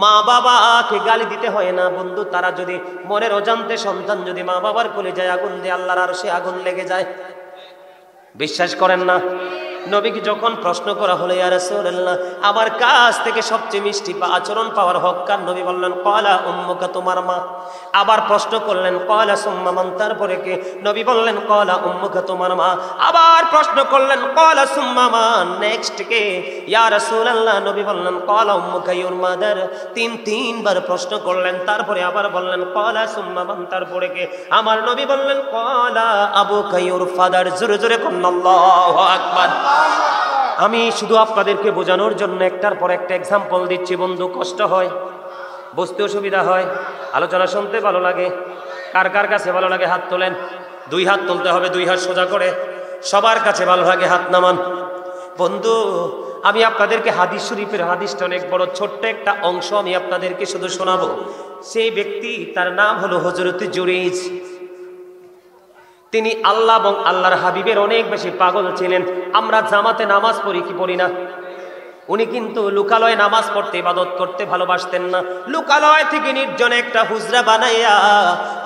মা বাবাকে গালি দিতে হয় না বন্ধু। তারা যদি মনের অজান্তে সন্তান যদি মা বাবার কলিজায় আগুন দিয়ে আল্লাহর আরশে আগুন লেগে যায়, বিশ্বাস করেন না? নবীকে যখন প্রশ্ন করা হলো, ইয়া রাসূলুল্লাহ, আমার কাছ থেকে সবচেয়ে মিষ্টি আচরণ পাওয়ার হক কার? নবী বললেন, ক্বালা উম্মুকা, তোমার মা। আবার প্রশ্ন করলেন, ক্বালা সুম্মা মান, তারপরে কে? নবী বললেন, ক্বালা উম্মুকা, তোমার মা। আবার প্রশ্ন করলেন, ক্বালা সুম্মা মান, নেক্সট কে? ইয়া রাসূলুল্লাহ, নবী বললেন, ক্বালা উম্মুকা ইউর মাদার। তিনবার প্রশ্ন করলেন, তারপরে আবার বললেন, ক্বালা সুম্মা মান, তারপরে কে? আমার নবী বললেন, ক্বালা আবুকা ইউর ফাদার। জোরে জোরে কোন আল্লাহু আকবার। আমি শুধু আপনাদেরকে বোঝানোর জন্য একটার পর একটা এক্সাম্পল দিচ্ছি বন্ধু। কষ্ট হয়, বুঝতে অসুবিধা হয়, আলোচনা শুনতে ভালো লাগে। কার কার কাছে ভালো লাগে হাত তোলেন। 2 হাত তুলতে হবে, 2 হাত সোজা করে। সবার কাছে ভালো লাগে হাত নামান। বন্ধু, আমি আপনাদেরকে হাদিস শরীফের হাদিসটা অনেক বড়, ছোট্ট একটা অংশ আমি আপনাদেরকে শুধু শোনাবো। সেই ব্যক্তি, তার নাম হলো হযরত জুরাইজ। তিনি আল্লাহ এবং আল্লাহর হাবিবের অনেক বেশি পাগল ছিলেন। আমরা জামাতে নামাজ পড়ি কি পড়ি না? উনি কিন্তু লোকালয়ে নামাজ পড়তে, ইবাদত করতে ভালোবাসতেন না। লোকালয় থেকে নির্জনে একটা হুজরা বানাইয়া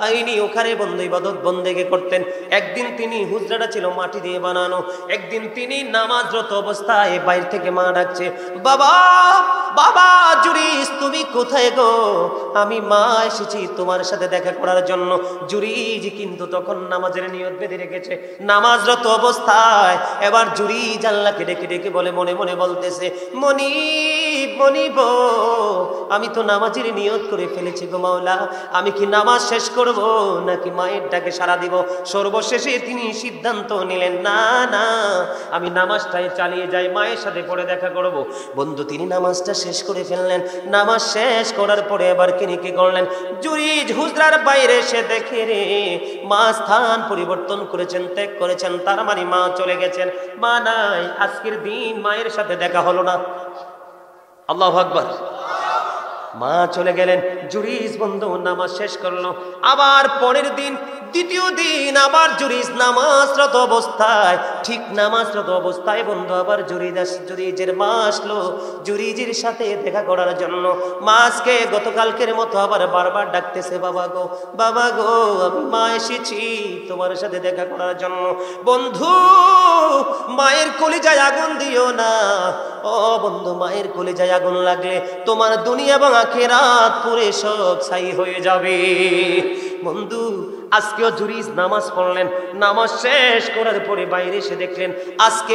আইনি ওখানে বন্ধু ইবাদত বন্দেগি করতেন। একদিন তিনি, হুজরাটা ছিল মাটি দিয়ে বানানো, একদিন তিনি নামাজরত অবস্থায় বাইরে থেকে মা ডাকছে, বাবা বাবা জুরিজ, তুমি কোথায় গো? আমি মা এসেছি তোমার সাথে দেখা করার জন্য। জুরিজ কিন্তু তখন নামাজের নিয়ত বেঁধে রেখেছে, নামাজরত অবস্থায়। এবার জুরিজ আল্লাহকে ডেকে ডেকে বলে, মনে মনে বলতেছে, মনিব মনিব, আমি তো নামাজের নিয়ত করে ফেলেছি গো মাওলা, আমি কি নামাজ শেষ করব নাকি মায়ের ডাকে সাড়া দিব? সর্বশেষে তিনি সিদ্ধান্ত নিলেন, না না, আমি নামাজটাই চালিয়ে যাই, মায়ের সাথে পরে দেখা করব। বন্ধু, তিনি নামাজটা শেষ করে ফেললেন। নামাজ শেষ করার পরে এবার তিনি কি করলেন? জুরিজ হুজরার বাইরে এসে দেখে রে, মা স্থান পরিবর্তন করেছেন, ত্যাগ করেছেন। তার মানে মা চলে গেছেন, মা নাই। আজকের দিন মায়ের সাথে দেখা হলো না। আল্লাহু আকবার। মা চলে গেলেন। জুরিজ বন্ধু নামাজ শেষ করলো। আবার পরের দিন, দ্বিতীয় দিন আবার জুরিজ নামাজরত অবস্থায়, ঠিক নামাজরত অবস্থায় বন্ধু আবার জুরিজের মা আসলো জুরিজের সাথে দেখা করার জন্য। মা আজকে গতকালকের মতো আবার বারবার ডাকতেছে, বাবা গো বাবা গো, আমি মা এসেছি তোমার সাথে দেখা করার জন্য। বন্ধু, মায়ের কলিজায় আগুন দিও না। ও বন্ধু, মায়ের কলিজায় আগুন লাগলে তোমার দুনিয়া এবং আখিরাত পুরে সব ছাই হয়ে যাবে। বন্ধু, আজকেও জুরিজ নামাজ পড়লেন। নামাজ শেষ করার পরে বাইরে এসে দেখলেন আজকে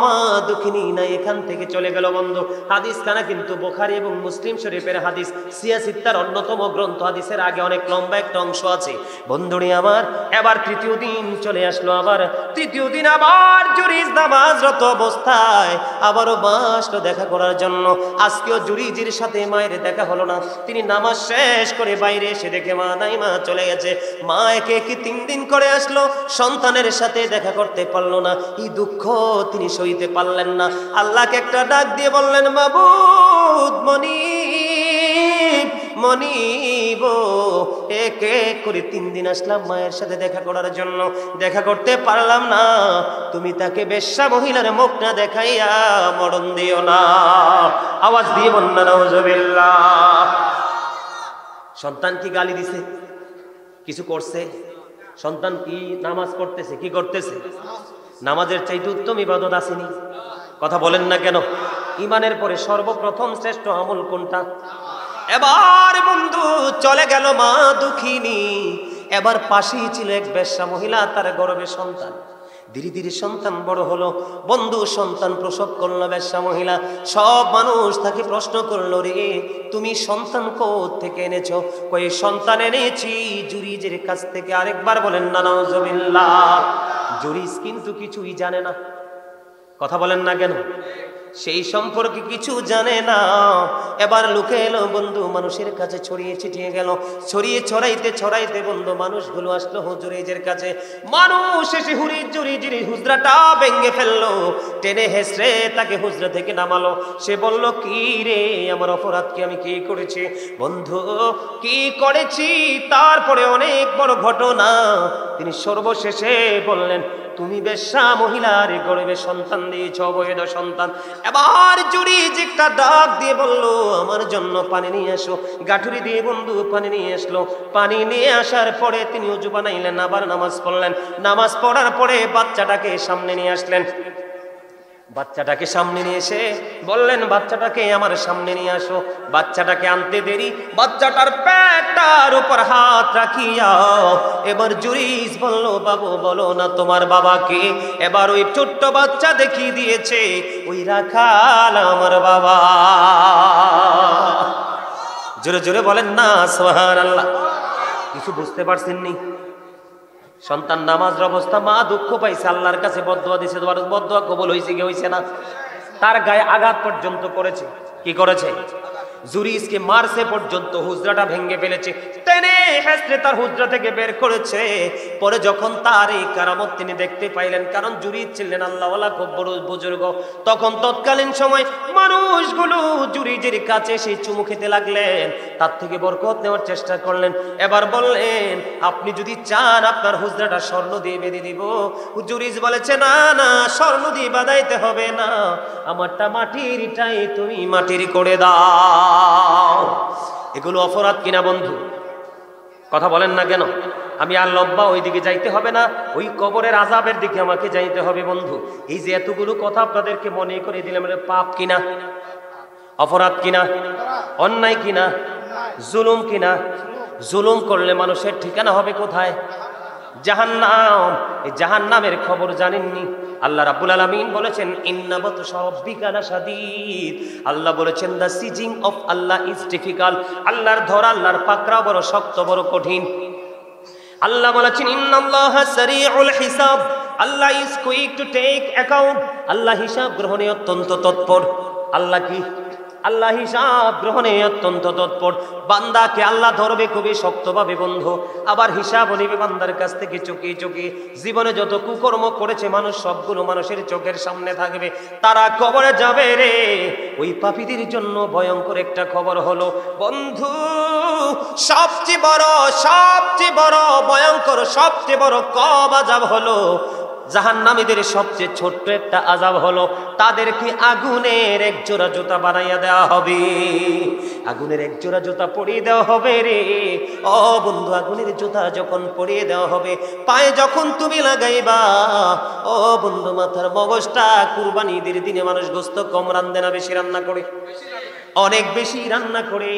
মা দুঃখিনী না, এখান থেকে চলে গেল। বন্ধু, হাদিস খানা কিন্তু বুখারী এবং মুসলিম শরীফের হাদিস, সিয়াসিত্তার অন্যতম গ্রন্থ। হাদিসের আগে অনেক লম্বা একটা অংশ আছে বন্ধুরি আমার। এবার তৃতীয় দিন চলে আসলো। আবার তৃতীয় দিন আবার জুরিজ নামাজরত অবস্থায় আবারও মা আসলো দেখা করার জন্য। আজকেও জুরিজের সাথে মায়ের দেখা হলো না। তিনি নামাজ শেষ করে বাইরে এসে দেখে মা নাই, মা চলে গেছে। মা একে 3 দিন করে আসলো, সন্তানের সাথে দেখা করতে পারলো না। এই দুঃখ তিনি সইতে পারলেন না। আল্লাহকে একটা ডাক দিয়ে বললেন, মাবুদ মনিব মনিব, এক এক করে 3 দিন আসলাম মায়ের সাথে দেখা করার জন্য, দেখা করতে পারলাম না। তুমি তাকে বেশ্যা মহিলার মুখ না দেখাইয়া মরণ দিও না। আওয়াজ দিয়ে বললেন নাউজুবিল্লাহ। সন্তান কি গালি দিছে? কিছু করছে? সন্তান কি নামাজ পড়তেছে? কি করতেছে? নামাজের চাইতে উত্তম ইবাদত আসেনি? কথা বলেন না কেন? ইমানের পরে সর্বপ্রথম শ্রেষ্ঠ আমল কোনটা? এবার বন্ধু চলে গেল মা দুঃখিনী। এবার পাশেই ছিল এক বেশ্যা মহিলা, তার গর্ভে সন্তান। ধীরে ধীরে সন্তান বড় হলো। বন্ধু, সন্তান প্রসব করলো বেশ্যা মহিলা। সব মানুষ তাকে প্রশ্ন করলো, রে তুমি সন্তান কোথা থেকে এনেছো? কই সন্তান এনেছি জুরিজের কাছ থেকে। আরেকবার বলেন না নাউজুবিল্লাহ। জুরিজ কিন্তু কিছুই জানে না। কথা বলেন না কেন? সেই সম্পর্কে কিছু জানে না। এবার লোকে এলো বন্ধু, মানুষের কাছে ছড়িয়ে ছিটিয়ে গেল। ছড়িয়ে ছড়াইতে ছড়াইতে বন্ধু মানুষগুলো আসলো হুজুরের কাছে। মানুষ এসে জুরিজের হুজরাটা ভেঙে ফেললো, টেনে হেসড়ে তাকে হুজরা থেকে নামালো। সে বলল, কি রে, আমার অপরাধ কি? আমি কি করেছি? বন্ধু, কি করেছি? তারপরে অনেক বড় ঘটনা তিনি সর্বশেষে বললেন, তুমি বেশ্যা মহিলার গর্ভে সন্তান দিয়েছ, অবৈধ সন্তান। এবার জুরিজ একটা ডাক দিয়ে বলল, আমার জন্য পানি নিয়ে এসো। গাঠুরি দিয়ে বন্ধু পানি নিয়ে আসলো। পানি নিয়ে আসার পরে তিনি ওযু বানাইলেন, আবার নামাজ পড়লেন। নামাজ পড়ার পরে বাচ্চাটাকে সামনে নিয়ে আসলেন। বাচ্চাটাকে সামনে নিয়ে এসে বললেন, বাচ্চাটাকে আমার সামনে নিয়ে আসো। বাচ্চাটাকে আনতে দেরি, বাচ্চাটার পেটটার উপর হাত রাখিয়া এবার জুরিজ বলল, বাবু বলো না তোমার বাবাকে। এবার ওই ছোট্ট বাচ্চা দেখিয়ে দিয়েছে, ওই রাখাল আমার বাবা। জোরে জোরে বলেন না সুবহানাল্লাহ। কিছু বুঝতে পারছেন নি? সন্তান নামাজের অবস্থা, মা দুঃখ পাইছে, আল্লাহর কাছে বদদুয়া দিছে, বদদুয়া কবুল হইছে কি হইছে না? তার গায়ে আঘাত পর্যন্ত করেছে। কি করেছে? জুরিজকে মারছে পর্যন্ত, হুজরাটা ভেঙে ফেলেছে, টেনে হেসড়ে তার হুজরা থেকে বের করেছে। পরে যখন তার এই কারামত তিনি দেখতে পাইলেন, কারণ জুরিজ ছিলেন আল্লাহওয়ালা, খুব বড় বুজুর্গ, তখন তৎকালীন সময় মানুষগুলো জুরিজের কাছে সেই চুমু খেতে লাগলেন, তার থেকে বরকত নেওয়ার চেষ্টা করলেন। এবার বললেন, আপনি যদি চান আপনার হুজরাটা স্বর্ণ দিয়ে বেঁধে দিব। জুরিজ বলেছে, না না, স্বর্ণ দিয়ে বাঁধাইতে হবে না, আমারটা মাটির ইটাই তুমি মাটির করে দাও। এগুলো অপরাধ কিনা বন্ধু? কথা বলেন না কেন? আমি আর লম্বা ওই দিকে যাইতে হবে না, ওই কবরের আযাবের দিকে আমাকে যাইতে হবে বন্ধু। এই যে এতগুলো কথা আপনাদেরকে মনে করে দিলাম, পাপ কিনা? অপরাধ কিনা? অন্যায় কিনা? জুলুম কিনা? জুলুম করলে মানুষের ঠিকানা হবে কোথায়? জাহান্নাম। এই জাহান্নামের খবর জানেননি? আল্লাহ রাব্বুল আলামিন বলেছেন, ইন্না বাতশা রাব্বিকা লাশাদীদ। আল্লাহ বলেছেন, the seizing of Allah is difficult. আল্লাহর ধরা, আল্লাহর পাকড়া বড় শক্ত, বড় কঠিন। আল্লাহ বলেছেন, ইন্নাল্লাহা সারিউল হিসাব। Allah is quick to take account. Allah হিসাব গ্রহণে অত্যন্ত তৎপর। আল্লাহ কি? আল্লাহ হিসাব গ্রহণে অত্যন্ত তৎপর। বান্দাকে আল্লাহ ধরবে খুবই শক্তভাবে বন্ধু, আবার হিসাবও নিবে বান্দার কাছ থেকে চুকিয়ে চুকিয়ে। জীবনে যত কুকর্ম করেছে মানুষ, সবগুলো মানুষের চোখের সামনে থাকবে, তারা কবরে যাবে রে। ওই পাপীদের জন্য ভয়ঙ্কর একটা খবর হলো বন্ধু, সবচেয়ে বড় ভয়ঙ্কর, সবচেয়ে বড় কব আযাব হলো জাহান্নামীদের সবচেয়ে ছোট্ট একটা আযাব হলো, তাদেরকে আগুনের এক জোড়া জুতা বানাইয়া দেওয়া হবে। আগুনের এক জোড়া জুতা পরিয়ে দেওয়া হবে রে। ও বন্ধু, আগুনের জুতা যখন পরিয়ে দেওয়া হবে, পায়ে যখন তুমি লাগাইবা, ও বন্ধু, মাথার মগজটা, কুরবানি ঈদের দিনে মানুষ গোস্ত কম রান্ধে না বেশি রান্না করে? অনেক বেশি রান্না করে।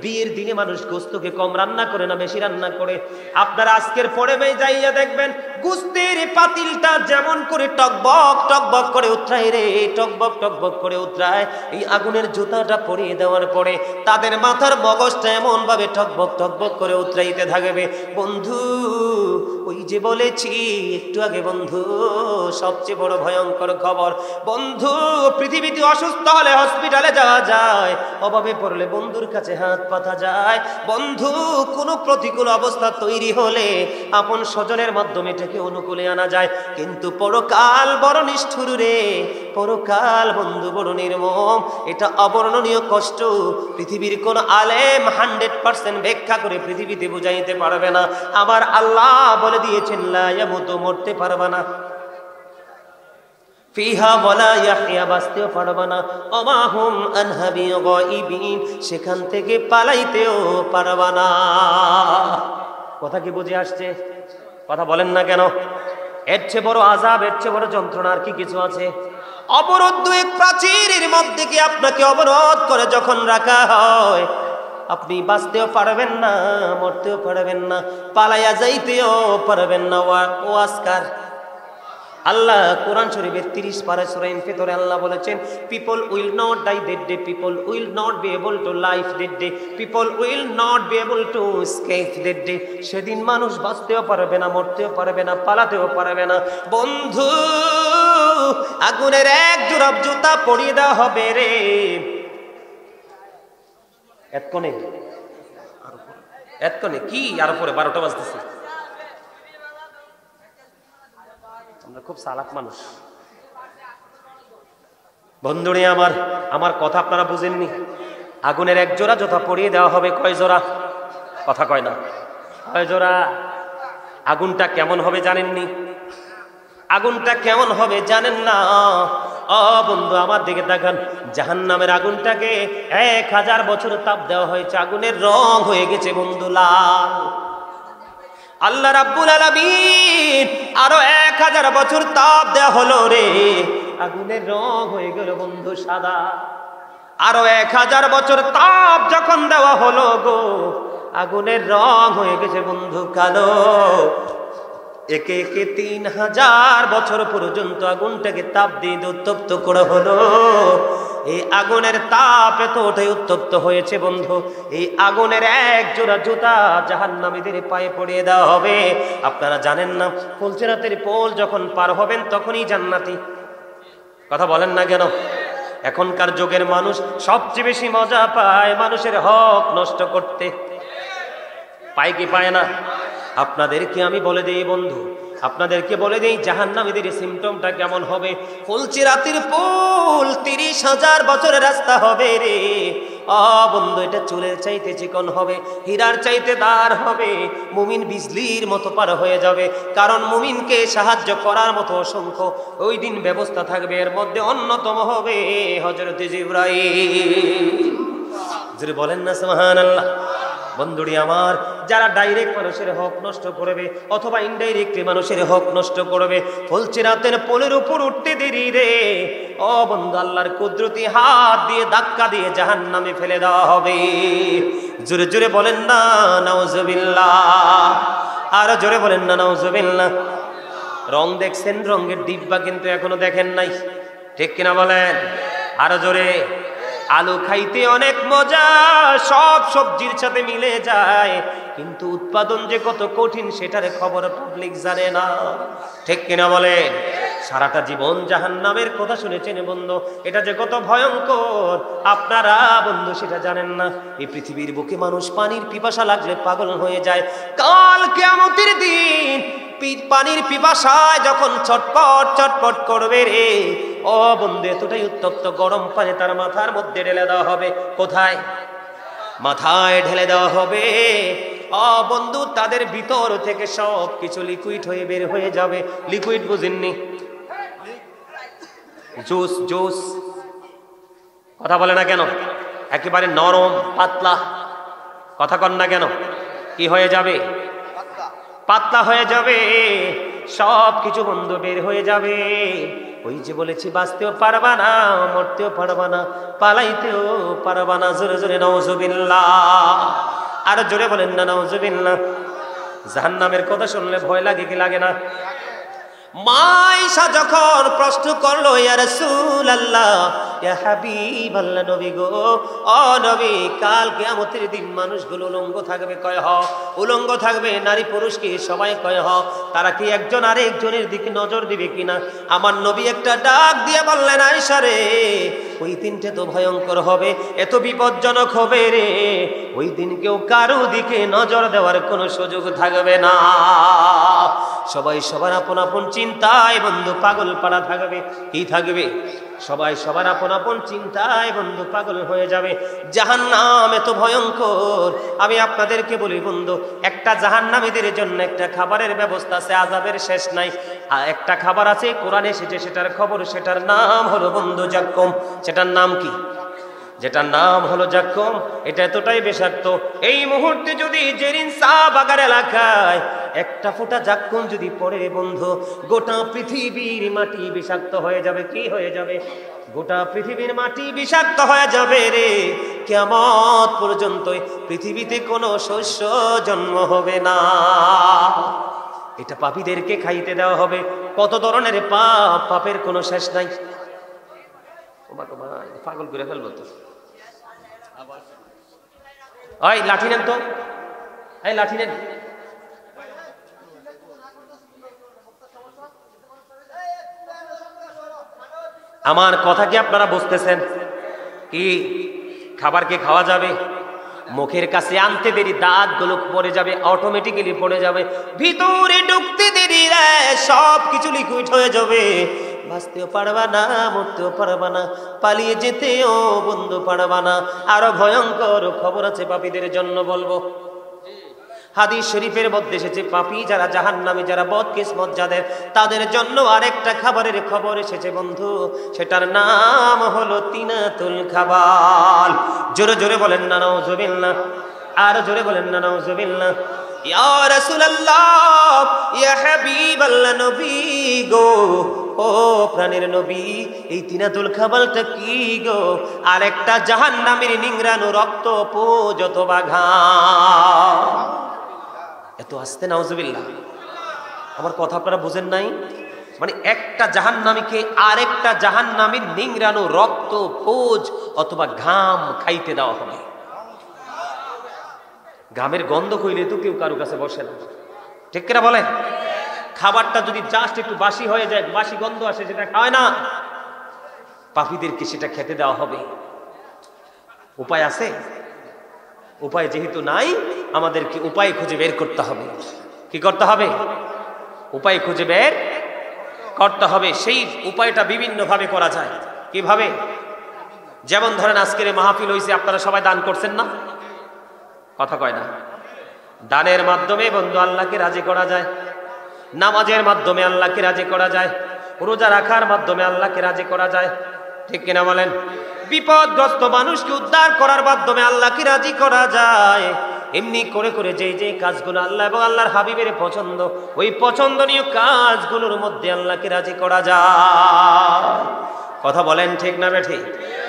বিয়ের দিনে মানুষ গোস্তকে কম রান্না করে না বেশি রান্না করে? আপনারা আজকের পরে যাইয়া দেখবেন, গোস্তের পাতিলটা যেমন করে টকবক টকবক করে উতরায় রে, টকবক টকবক করে উতরায়। এই আগুনের জুতাটা পরিয়ে দেওয়ার পরে তাদের মাথার মগজটা এমন ভাবে টকবক টকবক করে উতরাইতে থাকবে বন্ধু। ওই যে বলেছি একটু আগে বন্ধু, সবচেয়ে বড় ভয়ঙ্কর খবর বন্ধু, পৃথিবীতে অসুস্থ হলে হসপিটালে যাওয়া যায়, অভাবে পড়লে বন্ধুর কাছে হাত পাতা যায় বন্ধু। কোনো প্রতিকূল অবস্থা তৈরি হলে আপন স্বজনের মাধ্যমে এটাকে অনুকূলে আনা যায়, কিন্তু পরকাল বড় নিষ্ঠুর রে। পরকাল বন্ধু বড় নির্মম, এটা অবর্ণনীয় কষ্ট। পৃথিবীর কোন আলেম 100% ব্যাখ্যা করে পৃথিবীতে বুঝাইতে পারবে না। আমার আল্লাহ বলে দিয়েছেন, লা ইয়ামুতু, মরতে পারবে না, ফিহা ওয়ালা ইয়াহইয়া, বাঁচতেও পারবে না, ওমা হুম আনহা বিগাইবিন, সেখান থেকে পালাইতেও পারবে না। কথা কি বুঝে আসছে? কথা বলেন না কেন? এর চেয়ে বড় আযাব, এর চেয়ে বড় যন্ত্রণা আর কি কিছু আছে? অবরুদ্ধ এক প্রাচীরের মধ্যে কি আপনাকে অবরোধ করে যখন রাখা হয়, আপনি বাঁচতেও পারবেন না, মরতেও পারবেন না, পালাইয়া যাইতেও পারবেন না। ও আজকার আল্লাহ কোরআন শরীফের 30 পারা সূরা ইনফিতরে আল্লাহ বলেছেন, people will not die that day, people will not be able to life that day, people will not be able to escape that day. সেদিন মানুষ বাঁচতেও পারবে না, মরতেও পারবে না, পালাতেও পারবে না বন্ধু। আগুনের এক জোড়া জুতা পরিয়ে দেওয়া হবে রে। এতক্ষণে কি আর পরে 12টা বাজতেছে। আমরা খুব চালাক মানুষ বন্ধুরে আমার কথা আপনারা বুঝেননি। আগুনের এক জোড়া জুতা পরিয়ে দেওয়া হবে। কয় জোড়া? কথা কয় না। কয় জোড়া? আগুনটা কেমন হবে জানেননি? আগুনটা কেমন হবে জানেন না? ও বন্ধু আমার দিকে তাকান, জাহান্নামের আগুনটাকে 1000 বছর তাপ দেওয়া হয়েছে, আগুনের রং হয়ে গেছে বন্ধু লাল। আল্লাহ রাব্বুল আলামিন আরো 1000 বছর তাপ দেওয়া হলো রে, আগুনের রং হয়ে গেল বন্ধু সাদা। আরো 1000 বছর তাপ যখন দেওয়া হলো গো, আগুনের রং হয়ে গেছে বন্ধু কালো। একে একে 3000 বছর পর্যন্ত আগুনটাকে তাপ দিয়ে উত্তপ্ত করা হলো। এই আগুনের তাপ এতটাই উত্তপ্ত হয়েছে বন্ধু, এই আগুনের এক জোড়া জুতা জাহান্নামীদের পায়ে পরিয়ে দেওয়া হবে। আপনারা জানেন না, ফুলসিরাতের পোল যখন পার হবেন তখনই জান্নাতি। কথা বলেন না কেন? এখনকার যুগের মানুষ সবচেয়ে বেশি মজা পায় মানুষের হক নষ্ট করতে। পায় কি পায় না? আপনাদেরকে আমি বলে দেই বন্ধু, আপনাদেরকে বলে দেই জাহান্নামীদের সিমটমটা কেমন হবে। ফুলসিরাতের পুল 30,000 বছরের রাস্তা হবে রে। বন্ধু এটা চুলের চাইতে চিকন হবে, হীরার চাইতে দার হবে। মুমিন বিজলির মতো পার হয়ে যাবে, কারণ মুমিনকে সাহায্য করার মতো অসংখ্য ওই দিন ব্যবস্থা থাকবে। এর মধ্যে অন্যতম হবে হযরত জিবরাইল। যদি বলেন না সুবহানাল্লাহ। বন্ধুরি আমার, যারা ডাইরেক্ট মানুষের হক নষ্ট করবে অথবা ইনডাইরেক্টলি মানুষের হক নষ্ট করবে, ফুলসিরাতের পোলের উপর উঠতে দেরি রে। ও বন্ধু, আল্লাহর কুদরতি হাত দিয়ে ধাক্কা দিয়ে জাহান্নামে ফেলে দেওয়া হবে। জোরে জোরে বলেন না নাউজুবিল্লাহ, আর জোরে বলেন না নাউজুবিল্লাহ। রং দেখছেন, রঙের ডিব্বা কিন্তু এখনো দেখেন নাই, ঠিক কিনা বলেন? আরো জোরে। আলু খাইতে অনেক মজা, সব সবজির সাথে মিলে যায়, কিন্তু উৎপাদন যে কত কঠিন সেটার খবর পাবলিক জানে না, ঠিক কিনা বলেন? সারাটা জীবন জাহান্নামের কথা শুনেছেন বন্ধু, এটা যে কত ভয়ঙ্কর আপনারা বন্ধু সেটা জানেন না। এই পৃথিবীর বুকে মানুষ পানির পিপাসা লাগলে পাগল হয়ে যায়। কাল কিয়ামতের দিন পানির পিপাসায় যখন ছটপট ছটপট করবে রে, ও বন্ধু এতটাই উত্তপ্ত গরম পানি তার মাথার মধ্যে ঢেলে দেওয়া হবে। কোথায়? মাথায় ঢেলে দেওয়া হবে। বন্ধু তাদের ভিতর থেকে সব কিছু লিকুইড হয়ে বের হয়ে যাবে। লিকুইড বুঝেননি? Juice, juice. কথা বলে না কেন? একেবারে নরম পাতলা। কথা কন না কেন? কি হয়ে যাবে? পাতলা হয়ে যাবে, সব কিছু বন্ধু বের হয়ে যাবে। ওই যে বলেছি, বাঁচতেও পারবা না, মরতেও পারবা না, পালাইতেও পারবা না। জোরে জোরে নাউজুবিল্লাহ, আর জোরে বলেন না নাউজুবিল্লাহ। জাহান্নামের কথা শুনলে ভয় লাগে কি লাগে না? মাইশা যখন প্রশ্ন করলো, ইয়া রাসূলুল্লাহ, ইয়া হাবিবাল্লাহ, নবী গো, ও নবী, কাল কিয়ামতের দিন মানুষগুলো উলঙ্গ থাকবে, কয় হ উলঙ্গ থাকবে, নারী পুরুষ কি সবাই, কয় হ। তারা কি একজন আরেকজনের দিকে নজর দিবে কিনা? আমার নবী একটা ডাক দিয়ে বললেন, আয়েশা রে, ওই দিনটা তো ভয়ঙ্কর হবে, এত বিপজ্জনক হবে রে, ওই দিন কেউ কারো দিকে নজর দেওয়ার কোনো সুযোগ থাকবে না। সবাই সবার আপন আপন চিন্তায় বন্ধু পাগল পাড়া থাকবে। কি থাকবে? সবাই সবার আপন আপন চিন্তায় বন্ধু পাগল হয়ে যাবে। জাহান্নাম এত ভয়ঙ্কর। আমি আপনাদেরকে বলি বন্ধু, একটা জাহান্নামীদের জন্য একটা খাবারের ব্যবস্থা আছে, আযাবের শেষ নাই। একটা খাবার আছে, কোরআনে এসেছে, সেটার খবর, সেটার নাম হলো বন্ধু জাক্কুম। সেটার নাম কি? যেটার নাম হলো জাক্কুম। এটা এতটাই বিষাক্ত, এই মুহূর্তে যদি জেরিন শাহ বাগার এলাকায় একটা ফোঁটা জাক্কুম যদি পড়ে বন্ধু, গোটা পৃথিবীর মাটি বিষাক্ত হয়ে যাবে। কি হয়ে যাবে? গোটা পৃথিবীর মাটি বিষাক্ত হয়ে যাবে রে। কিয়ামত পর্যন্ত পৃথিবীতে কোনো শস্য জন্ম হবে না। এটা পাপীদেরকে খাইতে দেওয়া হবে। কত ধরনের পাপ, পাপের কোনো শেষ নাই। পাগল করে ফেলবো তো। ওই লাঠি নেন তো, এই লাঠি নেন। আমার কথা কি আপনারা বুঝতেছেন? কি খাবার কি খাওয়া যাবে? মুখের কাছে আনতে দেরি দাঁতগুলো পড়ে যাবে, অটোমেটিক্যালি পড়ে যাবে। ভিতরে ঢুকতে দেরি রে, সব কিছু লিকুইড হয়ে যাবে। বাঁচতেও পারবা না, মরতেও পারবা না, পালিয়ে যেতেও বন্ধু পারবা না। আরো ভয়ঙ্কর খবর আছে পাপীদের জন্য, বলবো। হাদিস শরীফের মধ্যে এসেছে পাপী যারা জাহান্নামী, যারা বদকিসমত যাদের, তাদের জন্য আরেকটা খাবারের খবর এসেছে বন্ধু, সেটার নাম হলো তিনাতুল খাবাল। জোরে জোরে বলেন না নাউজুবিল্লাহ, আর জোরে বলেন না নাউজুবিল্লাহ। ইয়া রাসূলুল্লাহ, ইয়া হাবিবাল্লাহ, নবী গো, ও প্রাণের নবী, এই তিনাতুল খাবালটা কি গো? আরেকটা জাহান্নামীর নিংড়ানো রক্ত, পোজ অথবা ঘাম। এত আস্তে নাউজুবিল্লাহ, আমার কথা আপনারা বুঝেন নাই? মানে একটা জাহান্নামীকে আরেকটা জাহান্নামীর নিংড়ানো রক্ত, পোজ অথবা ঘাম খাইতে দেওয়া হবে। ঘামের গন্ধ কইলে তো কেউ কারো কাছে বসে না, ঠিক কিনা বলেন? খাবারটা যদি জাস্ট একটু বাসি হয়ে যায়, বাসি গন্ধ আসে, সেটা খায় না। পাপীদেরকে সেটা খেতে দেওয়া হবে। উপায় আছে? উপায় যেহেতু নাই, আমাদেরকে উপায় খুঁজে বের করতে হবে। কি করতে হবে? উপায় খুঁজে বের করতে হবে। সেই উপায়টা বিভিন্ন ভাবে করা যায়। কিভাবে? যেমন ধরেন আজকের মাহফিল হয়েছে, আপনারা সবাই দান করছেন না? কথা কয় না? দানের মাধ্যমে বন্ধু আল্লাহকে রাজি করা যায়, নামাজের মাধ্যমে আল্লাহকে রাজি করা যায়, রোজা রাখার মাধ্যমে আল্লাহকে রাজি করা যায়, ঠিক কিনা বলেন? বিপদগ্রস্ত মানুষকে উদ্ধার করার মাধ্যমে আল্লাহকে রাজি করা যায়। এমনি করে করে যেই যেই কাজগুলো আল্লাহ এবং আল্লাহর হাবিবের পছন্দ, ওই পছন্দনীয় কাজগুলোর মধ্যে আল্লাহকে রাজি করা যায়। কথা বলেন ঠিক না বেঠিক?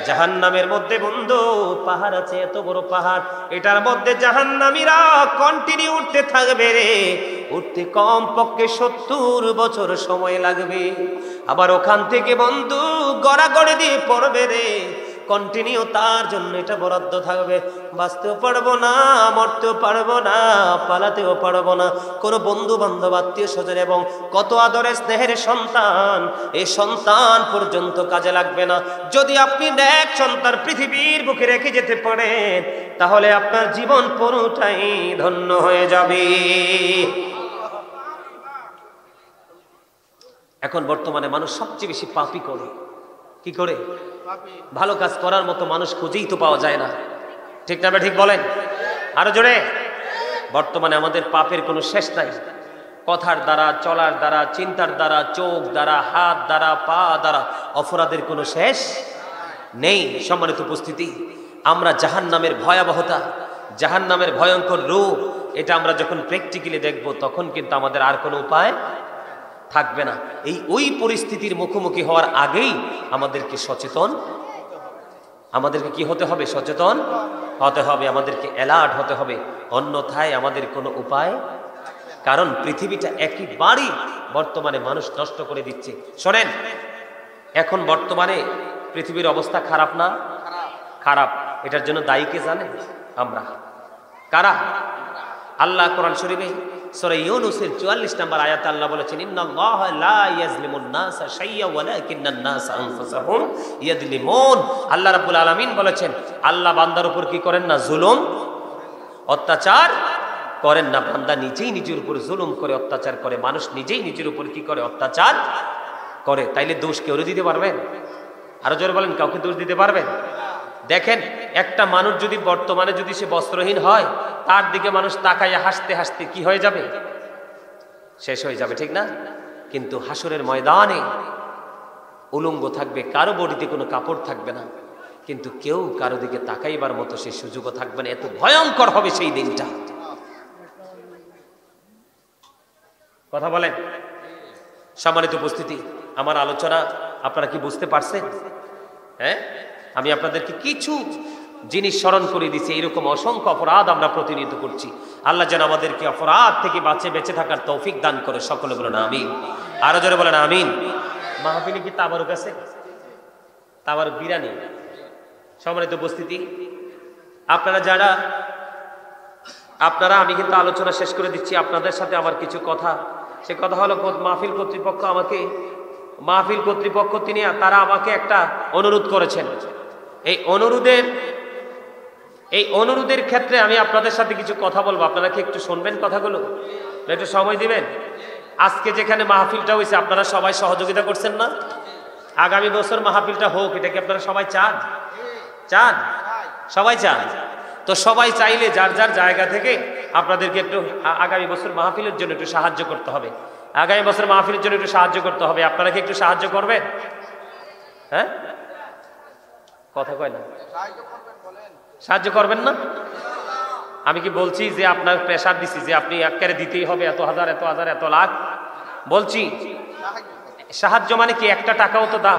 জাহান্নামের মধ্যে বন্ধু পাহাড় আছে, এত বড় পাহাড়, এটার মধ্যে জাহান্নামীরা কন্টিনিউ উঠতে থাকবে রে, উঠতে কম পক্ষে 70 বছর সময় লাগবে। আবার ওখান থেকে বন্ধু গড়াগড়ি দিয়ে পড়বে রে, কন্টিনিউ তার জন্য এটা বরাদ্দ থাকবে। বাঁচতেও পারবো না, মরতেও পারবো না, পালাতেও পারবো না। কোনো বন্ধু বান্ধব, আত্মীয় স্বজন এবং কত আদরের স্নেহের সন্তান, এই সন্তান পর্যন্ত কাজে লাগবে না। যদি আপনি নেক সন্তান পৃথিবীর বুকে রেখে যেতে পারেন, তাহলে আপনার জীবন পুরোটাই ধন্য হয়ে যাবে। এখন বর্তমানে মানুষ সবচেয়ে বেশি পাপই করে। কি করে? ভালো কাজ করার মতো মানুষ খুঁজেই তো পাওয়া যায় না, ঠিক না? ঠিক বলেন আরো জোরে। বর্তমানে আমাদের পাপের কোনো শেষ নাই। কথার দ্বারা, চলার দ্বারা, চিন্তার দ্বারা, চোখ দ্বারা, হাত দ্বারা, পা দ্বারা অপরাধের কোনো শেষ নেই। সম্মানিত উপস্থিতি, আমরা জাহান্নামের ভয়াবহতা, জাহান্নামের ভয়ঙ্কর রূপ, এটা আমরা যখন প্র্যাকটিক্যালি দেখব, তখন কিন্তু আমাদের আর কোনো উপায় থাকবে না। ওই পরিস্থিতির মুখোমুখি হওয়ার আগেই আমাদেরকে সচেতন, আমাদেরকে কি হতে হবে? সচেতন হতে হবে, আমাদেরকে অ্যালার্ট হতে হবে, অন্যথায় আমাদের কোনো উপায়। কারণ পৃথিবীটা একেবারেই বর্তমানে মানুষ নষ্ট করে দিচ্ছে। শোনেন, এখন বর্তমানে পৃথিবীর অবস্থা খারাপ না? খারাপ। এটার জন্য দায়ী কে জানেন? আমরা। কারা? আল্লাহ কোরআন শরীফে সূরা ইউনূসের 44 নম্বর আয়াতে আল্লাহ বলেছেন, ইন্নাল্লাহা লা ইয়াজলিমুন নাসা শাইয়্যা ওয়ালাকিন্নান নাসা আনফুসাহুম ইয়াজলিমুন। আল্লাহ রাব্বুল আলামিন বলেছেন, আল্লাহ বান্দার উপর কি করেন না? জুলুম, অত্যাচার করেন না। বান্দা নিজেই নিজের উপর জুলুম করে, অত্যাচার করে। মানুষ নিজেই নিজের উপর কি করে? অত্যাচার করে। তাইলে দোষ কেউ দিতে পারবেন? আরো জোরে বলেন, কাউকে দোষ দিতে পারবেন? দেখেন, একটা মানুষ যদি বর্তমানে যদি সে বস্ত্রহীন হয়, তার দিকে মানুষ তাকাইয়া হাসতে হাসতে কি হয়ে যাবে? শেষ হয়ে যাবে, ঠিক না? কিন্তু হাসরের ময়দানে উলঙ্গ থাকবে, কারো বডিতে কোনো কাপড় থাকবে না, কিন্তু কেউ কারো দিকে তাকাইবার মতো সেই সুযোগও থাকবে না। এত ভয়ঙ্কর হবে সেই দিনটা। কথা বলেন। সম্মানিত উপস্থিতি, আমার আলোচনা আপনারা কি বুঝতে পারছেন? হ্যাঁ, আমি আপনাদেরকে কিছু জিনিস স্মরণ করে দিচ্ছি। এইরকম অসংখ্য অপরাধ আমরা প্রতিনিয়ত করছি। আল্লাহ যেন আমাদেরকে অপরাধ থেকে বেঁচে থাকার তৌফিক দান করে। সকলে বলেন আমিন। আরো জোরে বলেন আমিন। মাহফিলে কি তাবারুক আছে? তাবারুক বিরানি। সম্মানিত উপস্থিতি, আপনারা আমি কিন্তু আলোচনা শেষ করে দিচ্ছি। আপনাদের সাথে আমার কিছু কথা, সে কথা হলো মাহফিল কর্তৃপক্ষ তারা আমাকে একটা অনুরোধ করেছেন। এই অনুরোধের ক্ষেত্রে আমি আপনাদের সাথে কিছু কথা বলবো। আপনারা কি একটু শুনবেন কথাগুলো? একটু সময় দিবেন? আজকে যেখানে মাহফিলটা হয়েছে, আপনারা সবাই সহযোগিতা করছেন না? আগামী বছর মাহফিলটা হোক, এটা কি আপনারা সবাই চান? সবাই চান। তো সবাই চাইলে যার যার জায়গা থেকে আপনাদেরকে একটু আগামী বছর মাহফিলের জন্য একটু সাহায্য করতে হবে। আগামী বছর মাহফিলের জন্য একটু সাহায্য করতে হবে। আপনারা কি একটু সাহায্য করবেন? হ্যাঁ, কথা কয় না, সাহায্য করবেন না? আমি কি বলছি যে আপনার প্রেশার দিছি যে আপনি একবারে দিতেই হবে এত হাজার এত হাজার এত লাখ? বলছি সাহায্য মানে কি একটা টাকাও তো দান,